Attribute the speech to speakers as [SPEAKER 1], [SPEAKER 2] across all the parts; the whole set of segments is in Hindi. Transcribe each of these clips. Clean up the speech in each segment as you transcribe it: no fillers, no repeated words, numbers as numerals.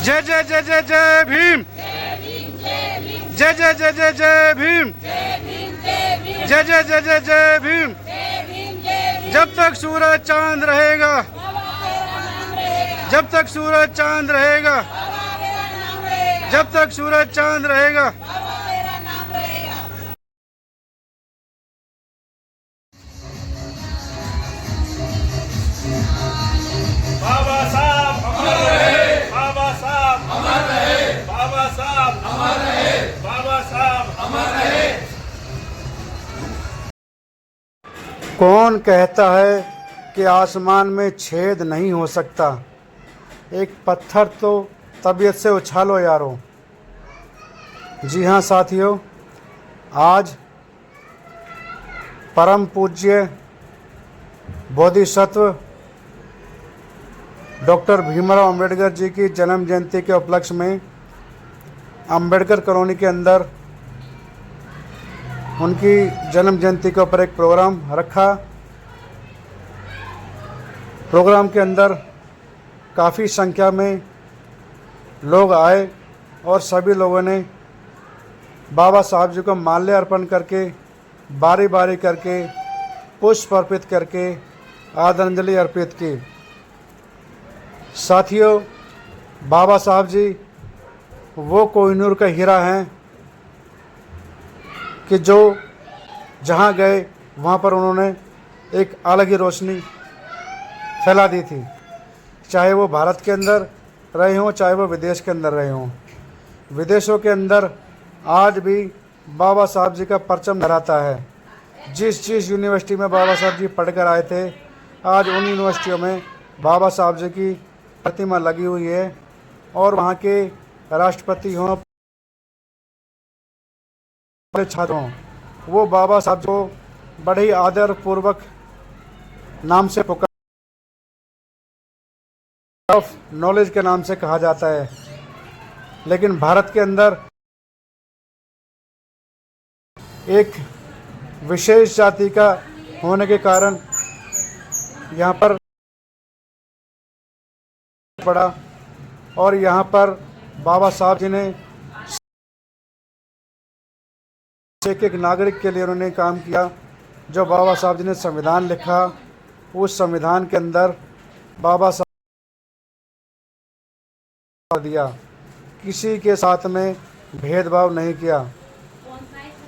[SPEAKER 1] जय जय जय जय जय भीम, जय जय जय जय जय भीम, जय जय जय जय जय भीम। जब तक सूरज चांद रहेगा, जब तक सूरज चांद रहेगा, जब तक सूरज चांद रहेगा।
[SPEAKER 2] बाबा साहब अमर रहे, बाबा साहब अमर रहे, बाबा साहब अमर रहे, बाबा साहब अमर रहे।
[SPEAKER 1] कौन कहता है कि आसमान में छेद नहीं हो सकता? एक पत्थर तो तबीयत से उछालो यारो। जी हाँ साथियों, आज परम पूज्य बोधिसत्व डॉक्टर भीमराव अंबेडकर जी की जन्म जयंती के उपलक्ष्य में अंबेडकर कॉलोनी के अंदर उनकी जन्म जयंती के ऊपर एक प्रोग्राम रखा। प्रोग्राम के अंदर काफ़ी संख्या में लोग आए और सभी लोगों ने बाबा साहब जी को माल्य अर्पण करके, बारी बारी करके, पुष्प अर्पित करके आदरांजलि अर्पित की। साथियों, बाबा साहब जी वो कोहिनूर का हीरा हैं कि जो जहाँ गए वहाँ पर उन्होंने एक अलग ही रोशनी फैला दी थी। चाहे वो भारत के अंदर रहे हों, चाहे वो विदेश के अंदर रहे हों। विदेशों के अंदर आज भी बाबा साहब जी का परचम लहराता है। जिस यूनिवर्सिटी में बाबा साहब जी पढ़कर आए थे, आज उन यूनिवर्सिटियों में बाबा साहब जी की प्रतिमा लगी हुई है। और वहाँ के राष्ट्रपति हों, छात्र हों, वो बाबा साहब को बड़े ही आदर पूर्वक नाम से पुकार, ऑफ नॉलेज के नाम से कहा जाता है। लेकिन भारत के अंदर एक विशेष जाति का होने के कारण यहाँ पर पड़ा, और यहाँ पर बाबा साहब जी ने एक नागरिक के लिए उन्होंने काम किया। जो बाबा साहब जी ने संविधान लिखा, उस संविधान के अंदर बाबा साहब दिया, किसी के साथ में भेदभाव नहीं किया।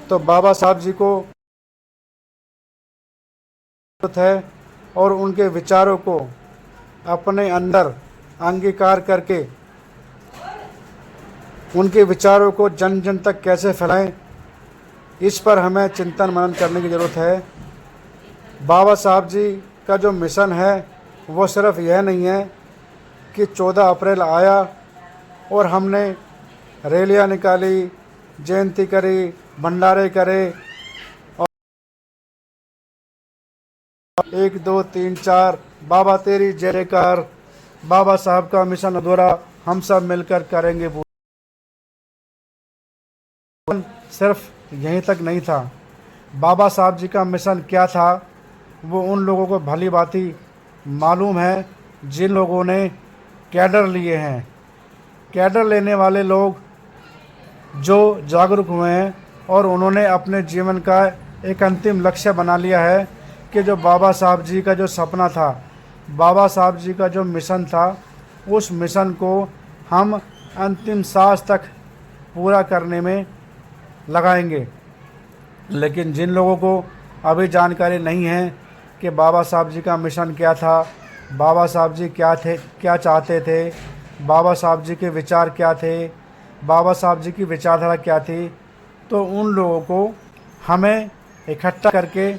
[SPEAKER 1] तो बाबा साहब जी को है और उनके विचारों को अपने अंदर अंगीकार करके उनके विचारों को जन जन तक कैसे फैलाएं, इस पर हमें चिंतन मनन करने की ज़रूरत है। बाबा साहब जी का जो मिशन है वो सिर्फ यह नहीं है कि 14 अप्रैल आया और हमने रैलियाँ निकाली, जयंती करी, भंडारे करे और 1 2 3 4 बाबा तेरी जय जयकार, बाबा साहब का मिशन अधूरा, हम सब मिलकर करेंगे पूरा। सिर्फ यहीं तक नहीं था। बाबा साहब जी का मिशन क्या था वो उन लोगों को भली भांति मालूम है जिन लोगों ने कैडर लिए हैं। कैडर लेने वाले लोग जो जागरूक हुए हैं और उन्होंने अपने जीवन का एक अंतिम लक्ष्य बना लिया है कि जो बाबा साहब जी का जो सपना था, बाबा साहब जी का जो मिशन था, उस मिशन को हम अंतिम सांस तक पूरा करने में लगाएंगे। लेकिन जिन लोगों को अभी जानकारी नहीं है कि बाबा साहब जी का मिशन क्या था, बाबा साहब जी क्या थे, क्या चाहते थे, बाबा साहब जी के विचार क्या थे, बाबा साहब जी की विचारधारा क्या थी, तो उन लोगों को हमें इकट्ठा करके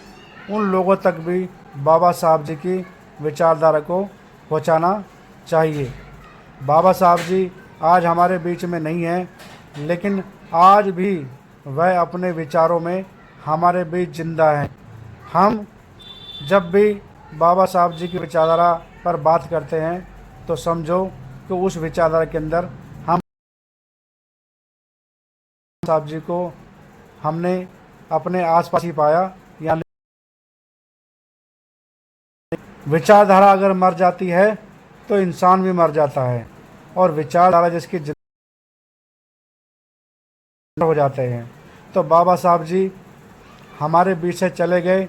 [SPEAKER 1] उन लोगों तक भी बाबा साहब जी की विचारधारा को पहुंचाना चाहिए। बाबा साहब जी आज हमारे बीच में नहीं हैं, लेकिन आज भी वह अपने विचारों में हमारे बीच जिंदा हैं। हम जब भी बाबा साहब जी की विचारधारा पर बात करते हैं तो समझो कि उस विचारधारा के अंदर हम साहब जी को हमने अपने आसपास ही पाया। या विचारधारा अगर मर जाती है तो इंसान भी मर जाता है। और विचारधारा जिसकी हो जाते हैं। तो बाबा साहब जी हमारे बीच से चले गए,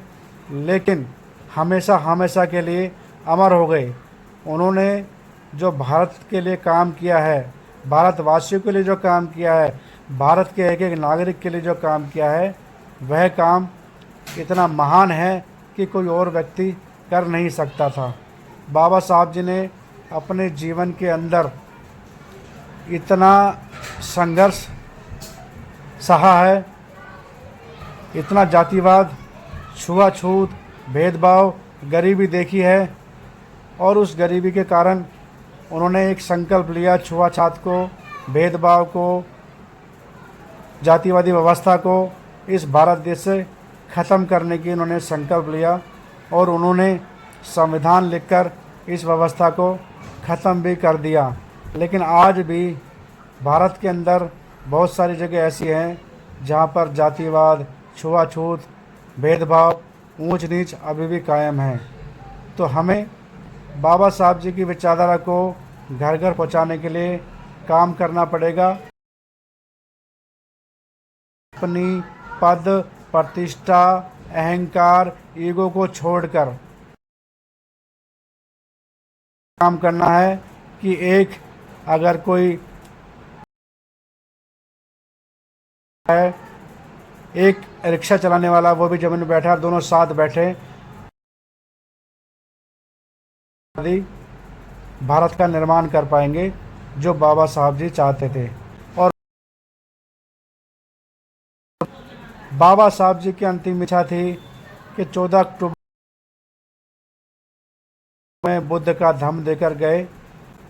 [SPEAKER 1] लेकिन हमेशा हमेशा के लिए अमर हो गए। उन्होंने जो भारत के लिए काम किया है, भारतवासियों के लिए जो काम किया है, भारत के एक एक नागरिक के लिए जो काम किया है, वह काम इतना महान है कि कोई और व्यक्ति कर नहीं सकता था। बाबा साहब जी ने अपने जीवन के अंदर इतना संघर्ष सहा है, इतना जातिवाद, छुआछूत, भेदभाव, गरीबी देखी है, और उस गरीबी के कारण उन्होंने एक संकल्प लिया, छुआछूत को, भेदभाव को, जातिवादी व्यवस्था को इस भारत देश से ख़त्म करने की उन्होंने संकल्प लिया, और उन्होंने संविधान लिखकर इस व्यवस्था को ख़त्म भी कर दिया। लेकिन आज भी भारत के अंदर बहुत सारी जगह ऐसी हैं जहाँ पर जातिवाद, छुआछूत, भेदभाव, ऊंच नीच अभी भी कायम है। तो हमें बाबा साहब जी की विचारधारा को घर घर पहुँचाने के लिए काम करना पड़ेगा। अपनी पद, प्रतिष्ठा, अहंकार, ईगो को छोड़कर काम करना है कि अगर कोई है, एक रिक्शा चलाने वाला वो भी जमीन में बैठा, दोनों साथ बैठे, भारत का निर्माण कर पाएंगे जो बाबा साहब जी चाहते थे। और बाबा साहब जी की अंतिम इच्छा थी कि 14 अक्टूबर में बुद्ध का धम्म देकर गए,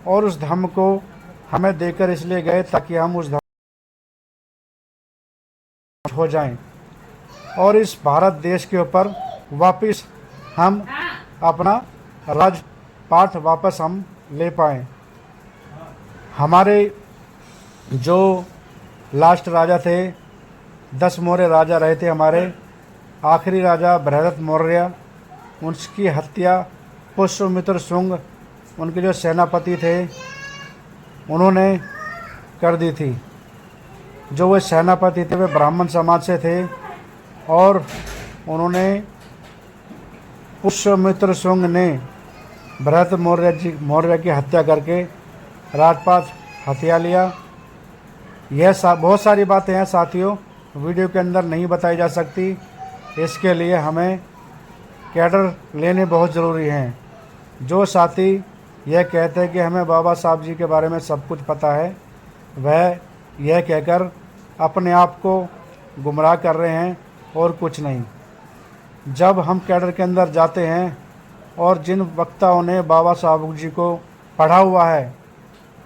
[SPEAKER 1] और उस धम्म को हमें देकर इसलिए गए ताकि हम उस धम्म हो जाएं और इस भारत देश के ऊपर वापस हम अपना राजपाट वापस हम ले पाएं। हमारे जो लास्ट राजा थे, 10 मौर्य राजा रहे थे हमारे, आखिरी राजा बृहदत्त मौर्य, उसकी हत्या पुष्यमित्र शुंग, उनके जो सेनापति थे, उन्होंने कर दी थी। जो वे सेनापति थे वे ब्राह्मण समाज से थे, और उन्होंने पुष्यमित्र शुंग ने बृहदत्त मौर्य की हत्या करके राजपाट हथिया लिया। यह बहुत सारी बातें हैं साथियों, वीडियो के अंदर नहीं बताई जा सकती। इसके लिए हमें कैडर लेने बहुत ज़रूरी हैं। जो साथी यह कहते हैं कि हमें बाबा साहब जी के बारे में सब कुछ पता है, वह यह कहकर अपने आप को गुमराह कर रहे हैं और कुछ नहीं। जब हम कैडर के अंदर जाते हैं और जिन वक्ताओं ने बाबा साहब जी को पढ़ा हुआ है,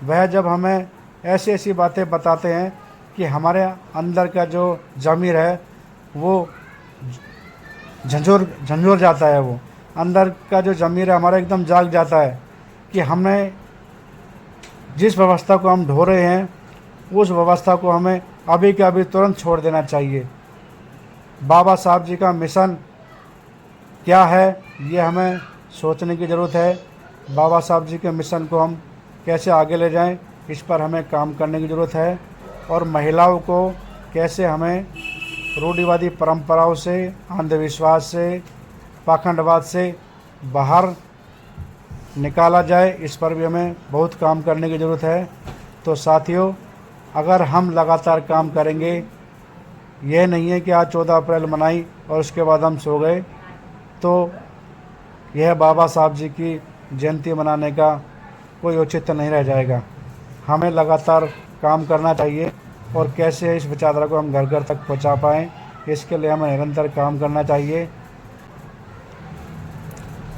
[SPEAKER 1] वह जब हमें ऐसी ऐसी बातें बताते हैं कि हमारे अंदर का जो ज़मीर है वो झंझोर जाता है, वो अंदर का जो ज़मीर है हमारा एकदम जाग जाता है कि हमने जिस व्यवस्था को हम ढो रहे हैं, उस व्यवस्था को हमें अभी के अभी तुरंत छोड़ देना चाहिए। बाबा साहब जी का मिशन क्या है, ये हमें सोचने की ज़रूरत है। बाबा साहब जी के मिशन को हम कैसे आगे ले जाएं, इस पर हमें काम करने की ज़रूरत है। और महिलाओं को कैसे हमें रूढ़िवादी परंपराओं से, अंधविश्वास से, पाखंडवाद से बाहर निकाला जाए, इस पर भी हमें बहुत काम करने की ज़रूरत है। तो साथियों, अगर हम लगातार काम करेंगे, यह नहीं है कि आज 14 अप्रैल मनाई और उसके बाद हम सो गए, तो यह बाबा साहब जी की जयंती मनाने का कोई औचित्य नहीं रह जाएगा। हमें लगातार काम करना चाहिए, और कैसे इस विचारधारा को हम घर घर तक पहुंचा पाएँ, इसके लिए हमें निरंतर काम करना चाहिए।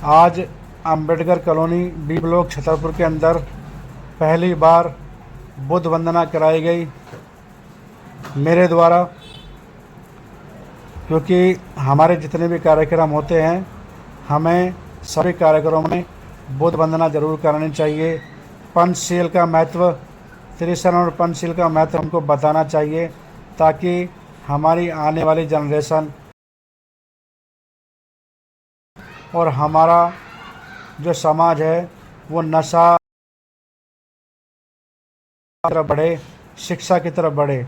[SPEAKER 1] आज Ambedkar colony B block Chhatarpur के अंदर पहली बार बुद्ध वंदना कराई गई मेरे द्वारा, क्योंकि हमारे जितने भी कार्यक्रम होते हैं, हमें सभी कार्यक्रमों में बुद्ध वंदना जरूर करानी चाहिए। पंचशील का महत्व, त्रिशरण और पंचशील का महत्व हमको बताना चाहिए, ताकि हमारी आने वाली जनरेशन और हमारा जो समाज है वो नशा तरफ बढ़े, शिक्षा की तरफ बढ़े।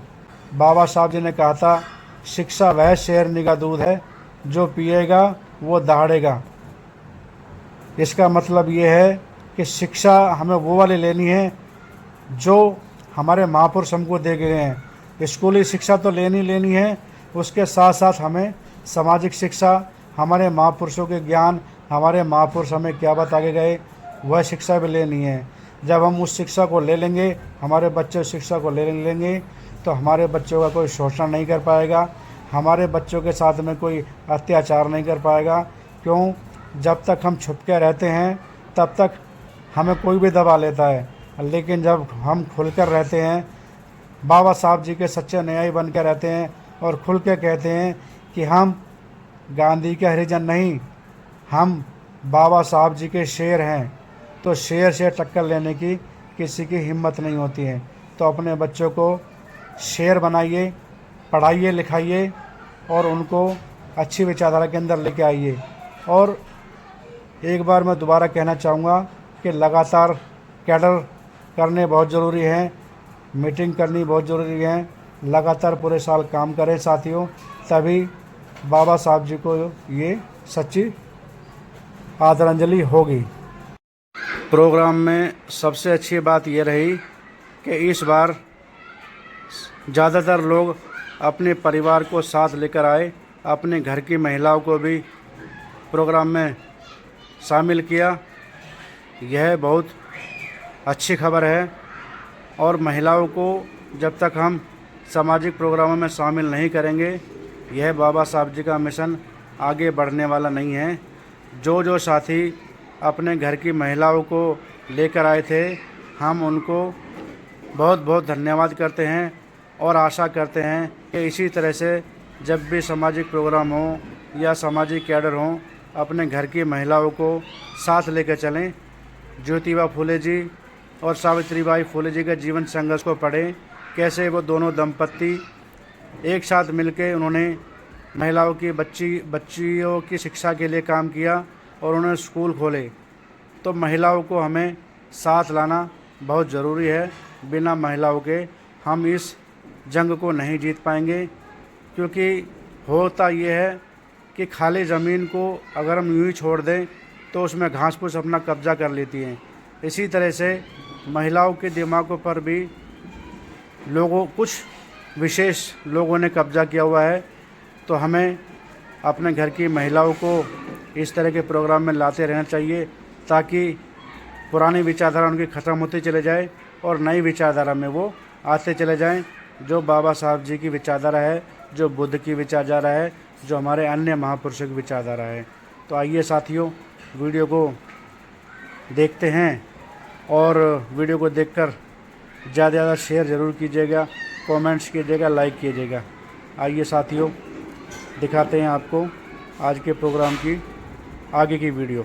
[SPEAKER 1] बाबा साहब जी ने कहा था, शिक्षा वह शेरनी का दूध है, जो पिएगा वो दहाड़ेगा। इसका मतलब ये है कि शिक्षा हमें वो वाली लेनी है जो हमारे महापुरुष हमको दे गए हैं। स्कूली शिक्षा तो लेनी है, उसके साथ साथ हमें सामाजिक शिक्षा, हमारे महापुरुषों के ज्ञान, हमारे महापुरुष हमें क्या बता के गए, वह शिक्षा भी लेनी है। जब हम उस शिक्षा को ले लेंगे, हमारे बच्चे उस शिक्षा को ले लेंगे, तो हमारे बच्चों का कोई शोषण नहीं कर पाएगा, हमारे बच्चों के साथ में कोई अत्याचार नहीं कर पाएगा। क्यों? जब तक हम छुप के रहते हैं तब तक हमें कोई भी दबा लेता है, लेकिन जब हम खुलकर रहते हैं, बाबा साहब जी के सच्चे अनुयायी बन के रहते हैं और खुल के कहते हैं कि हम गांधी के हरिजन नहीं, हम बाबा साहब जी के शेर हैं, तो शेर से टक्कर लेने की किसी की हिम्मत नहीं होती है। तो अपने बच्चों को शेर बनाइए, पढ़ाइए लिखाइए और उनको अच्छी विचारधारा के अंदर लेके आइए। और एक बार मैं दोबारा कहना चाहूँगा कि लगातार कैडर करने बहुत ज़रूरी है, मीटिंग करनी बहुत ज़रूरी है, लगातार पूरे साल काम करें साथियों, तभी बाबा साहब जी को ये सच्ची आदरांजलि होगी। प्रोग्राम में सबसे अच्छी बात ये रही कि इस बार ज़्यादातर लोग अपने परिवार को साथ लेकर आए, अपने घर की महिलाओं को भी प्रोग्राम में शामिल किया। यह बहुत अच्छी खबर है। और महिलाओं को जब तक हम सामाजिक प्रोग्रामों में शामिल नहीं करेंगे, यह बाबा साहब जी का मिशन आगे बढ़ने वाला नहीं है। जो साथी अपने घर की महिलाओं को लेकर आए थे, हम उनको बहुत बहुत धन्यवाद करते हैं और आशा करते हैं कि इसी तरह से जब भी सामाजिक प्रोग्राम हो या सामाजिक कैडर हो, अपने घर की महिलाओं को साथ लेकर चलें। ज्योतिबा फूले जी और सावित्रीबाई फूले जी के जीवन संघर्ष को पढ़ें, कैसे वो दोनों दंपत्ति एक साथ मिलकर उन्होंने महिलाओं की बच्चियों की शिक्षा के लिए काम किया और उन्होंने स्कूल खोले। तो महिलाओं को हमें साथ लाना बहुत ज़रूरी है। बिना महिलाओं के हम इस जंग को नहीं जीत पाएंगे, क्योंकि होता ये है कि खाली ज़मीन को अगर हम यूँ ही छोड़ दें तो उसमें घास फूस अपना कब्जा कर लेती हैं। इसी तरह से महिलाओं के दिमागों पर भी कुछ विशेष लोगों ने कब्जा किया हुआ है। तो हमें अपने घर की महिलाओं को इस तरह के प्रोग्राम में लाते रहना चाहिए, ताकि पुरानी विचारधारा उनकी ख़त्म होती चले जाए और नई विचारधारा में वो आते चले जाएं, जो बाबा साहब जी की विचारधारा है, जो बुद्ध की विचारधारा है, जो हमारे अन्य महापुरुषों की विचारधारा है। तो आइए साथियों, वीडियो को देखते हैं और वीडियो को देखकर ज़्यादा से ज़्यादा शेयर ज़रूर कीजिएगा, कमेंट्स कीजिएगा, लाइक कीजिएगा। आइए साथियों, दिखाते हैं आपको आज के प्रोग्राम की आगे की वीडियो।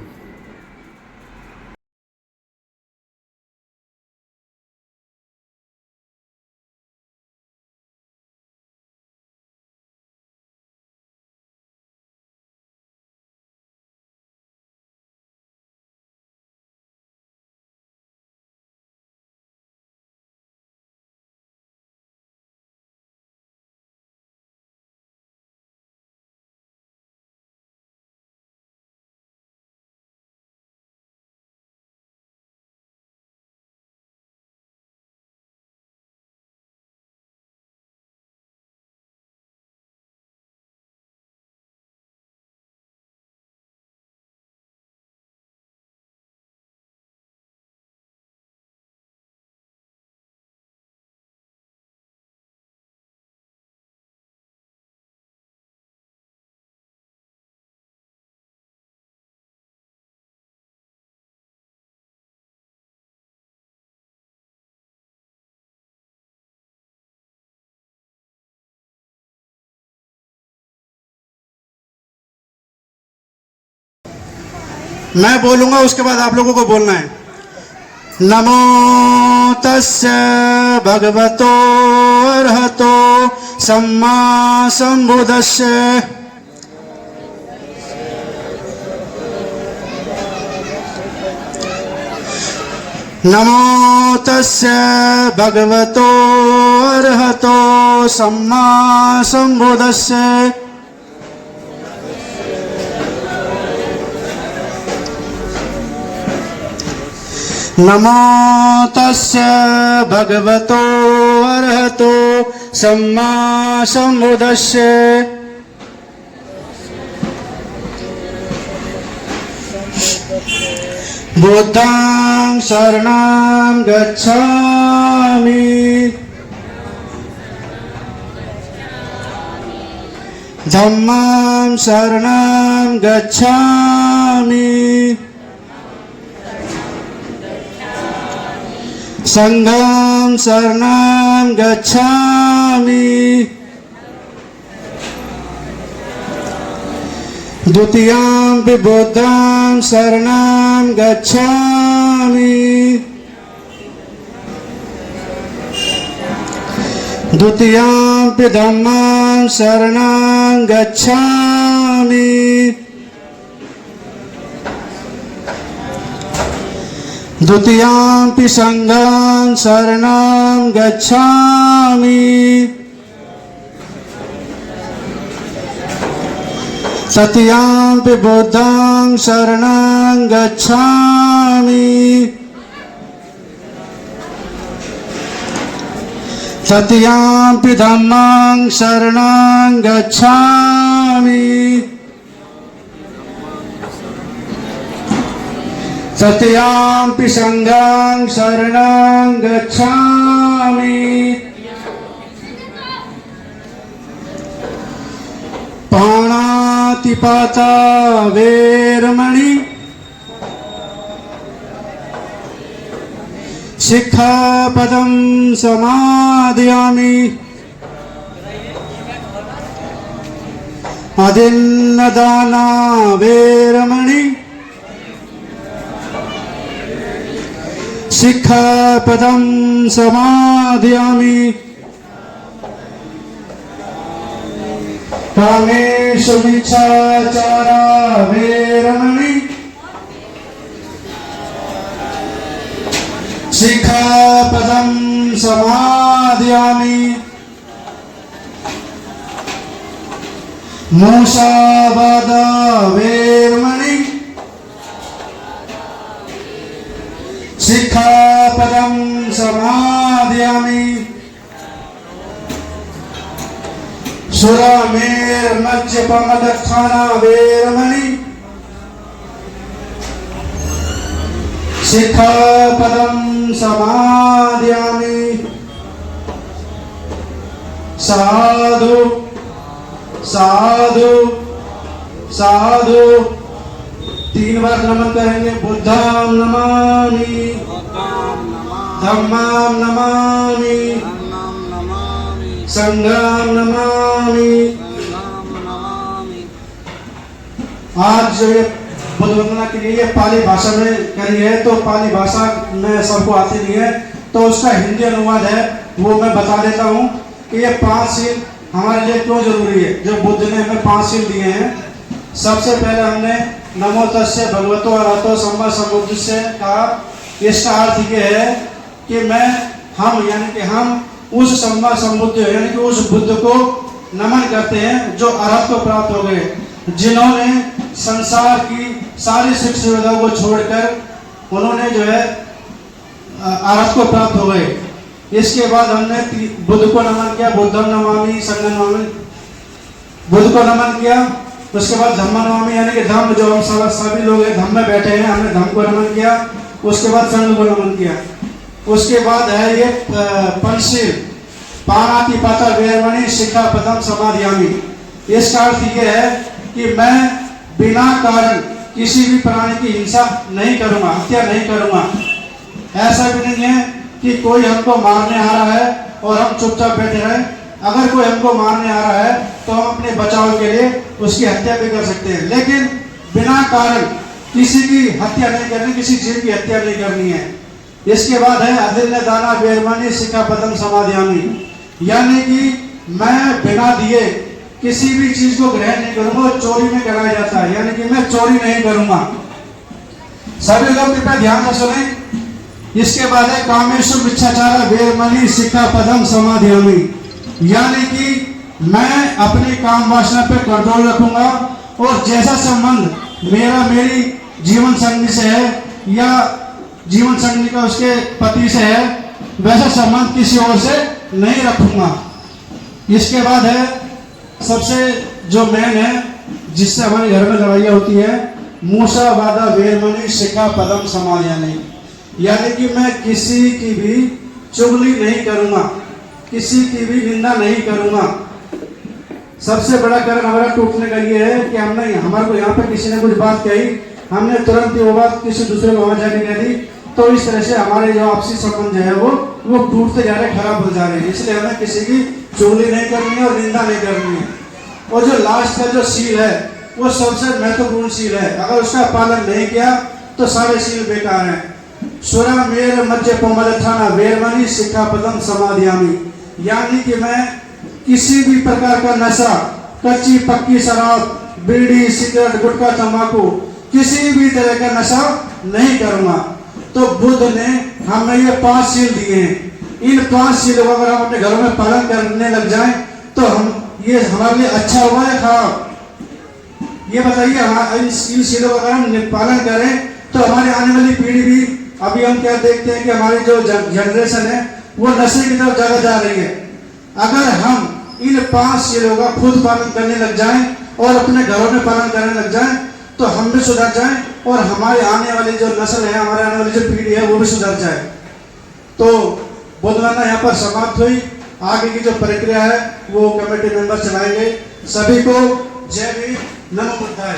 [SPEAKER 3] मैं बोलूंगा, उसके बाद आप लोगों को बोलना है। नमो तस्य भगवतो अर्हतो सम्मा संबुद्धस्य। नमो तस्य भगवतो अरहतो सम्मा सम्बुद्धस्य नमो तस्य भगवतो अरहतो सम्मा सम्बुद्धस्य बुद्धं शरणं गच्छामि धम्मं शरणं गच्छामि संघं शरणं गच्छामि द्वितीयं बुद्धं शरणं गच्छामि द्वितीयं धम्मं शरणं गच्छामि द्वितीयं संघं शरणं गच्छामि तृतीयं बुद्धं शरणं गच्छामि तृतीयं धम्मं शरणं गच्छामि तृतीयं संघं शरणं गच्छामि पाणातिपाता वेरमणि शिक्षापदं समादयामि अदिन्नदाना वेरमणि शिक्षापदं समादयामि कामेषु मिच्छाचारा वेरमणि शिक्षापदं समादयामि मूषावाद वेरमणि शिक्षापदं समादयामि सुरामेर्मज्जपमदक्षाना वेरमणि शिक्षापदं समादयामि साधु साधु साधु 3 बार नमन करेंगे। बुद्धं नमामि धम्मं नमामि संघं नमामि। आज जो ये बुद्ध वंदना के लिए पाली भाषा में करी है, तो पाली भाषा में सबको आती नहीं है, तो उसका हिंदी अनुवाद है, वो मैं बता देता हूँ कि ये 5 सील हमारे लिए क्यों जरूरी है। जो बुद्ध ने हमें 5 सील दिए हैं, सबसे पहले हमने नमो तस्य भगवतो अरहतो सम्मा सम्बुद्धस्य कहा। इसका अर्थ ये है कि हम यानी कि हम उस सम्मा सम्बुद्ध यानी कि उस बुद्ध को नमन करते हैं जो अरहत को प्राप्त हो गए, जिन्होंने संसार की सारी सुख सुविधाओं को छोड़कर उन्होंने जो है अरहत को प्राप्त हो गए। इसके बाद हमने बुद्ध को नमन किया, बुद्धं नमामि संघं नमामि, बुद्ध को नमन किया। उसके बाद धम्म नमामि यानी कि धम्म, जो हम सभी लोग धम्म में बैठे हैं, हमने धम्म को नमन किया। उसके बाद संघ को नमन किया। उसके बाद है ये पंचशील, पाणातिपाता वेरमणि शिक्षापदं समादयामि। इसका अर्थ ये है कि मैं बिना कारण किसी भी प्राणी की हिंसा नहीं करूंगा, हत्या नहीं करूंगा। ऐसा भी नहीं है कि कोई हमको मारने आ रहा है और हम चुपचाप बैठे रहें। अगर कोई हमको मारने आ रहा है तो हम अपने बचाव के लिए उसकी हत्या भी कर सकते हैं, लेकिन बिना कारण किसी की हत्या नहीं करनी, किसी जीव की हत्या नहीं करनी है। इसके बाद है अदिन्नदाना वेरमणि शिक्षापदं समादयामि, यानी कि मैं बिना दिए किसी भी चीज को ग्रहण नहीं करूंगा। चोरी में कराया जाता है, यानी कि मैं चोरी नहीं करूंगा। सभी लोग कृपया ध्यान से सुने। इसके बाद है कामेश्वर मिच्छाचारा वेरमणि सिक्खापदम समाधियामि, यानी कि मैं अपनी काम वासना पे कंट्रोल रखूंगा और जैसा संबंध मेरा मेरी जीवन संगी से है या जीवन संगी का उसके पति से है, वैसा संबंध किसी और से नहीं रखूंगा। इसके बाद है सबसे जो मेन है जिससे हमारे घर में लड़ाइयाँ होती है, मूसा वादा वेरमणि सिक्खापदम समाधियामि, यानी कि मैं किसी की भी चुगली नहीं करूंगा, किसी की भी निंदा नहीं करूंगा। सबसे बड़ा कारण हमारा टूटने का ये है कि हमने हमारे को यहाँ पे किसी ने कुछ बात कही, हमने तुरंत ही वो बात किसी दूसरे को वहां जाके कह दी, तो इस तरह से हमारे जो आपसी संबंध है वो टूटते जा रहे, खराब हो जा रहे हैं। इसलिए हमें किसी की चुगली नहीं करनी है और निंदा नहीं करनी है। और जो लास्ट का जो सील है वो सबसे महत्वपूर्ण सील है, अगर उसका पालन नहीं किया तो सारे सील बेकार हैं। सुरा मेर मध्य पोमलथाना वेरमणि सिक्खापदम समाधियामि, यानी कि मैं किसी भी प्रकार का नशा, कच्ची पक्की शराब, बीड़ी, सिगरेट, गुटखा, तंबाकू, किसी भी तरह का नशा नहीं करूंगा। तो बुद्ध ने हमें ये 5 सील दिए हैं। इन 5 सीलों का अगर हम अपने घरों में पालन करने लग जाएं तो ये हमारे लिए अच्छा होगा या खराब, ये बताइए। इन सीलों का अगर हम पालन करें तो हमारी आने वाली पीढ़ी भी, अभी हम क्या देखते हैं कि हमारी जो जनरेशन है वो नशे की तरफ ज्यादा जा रही है। अगर हम इन 5 सीलों का खुद पालन करने लग जाएं और अपने घरों में पालन करने लग जाएं तो हम भी सुधर जाएं और हमारे आने वाली जो नस्ल है, हमारे आने वाली जो पीढ़ी है वो भी सुधर जाए। तो बुद्धवाना यहाँ पर समाप्त हुई। आगे की जो प्रक्रिया है वो कमेटी मेंबर चलाएंगे। सभी को जय भीम, नमो बुद्धाय।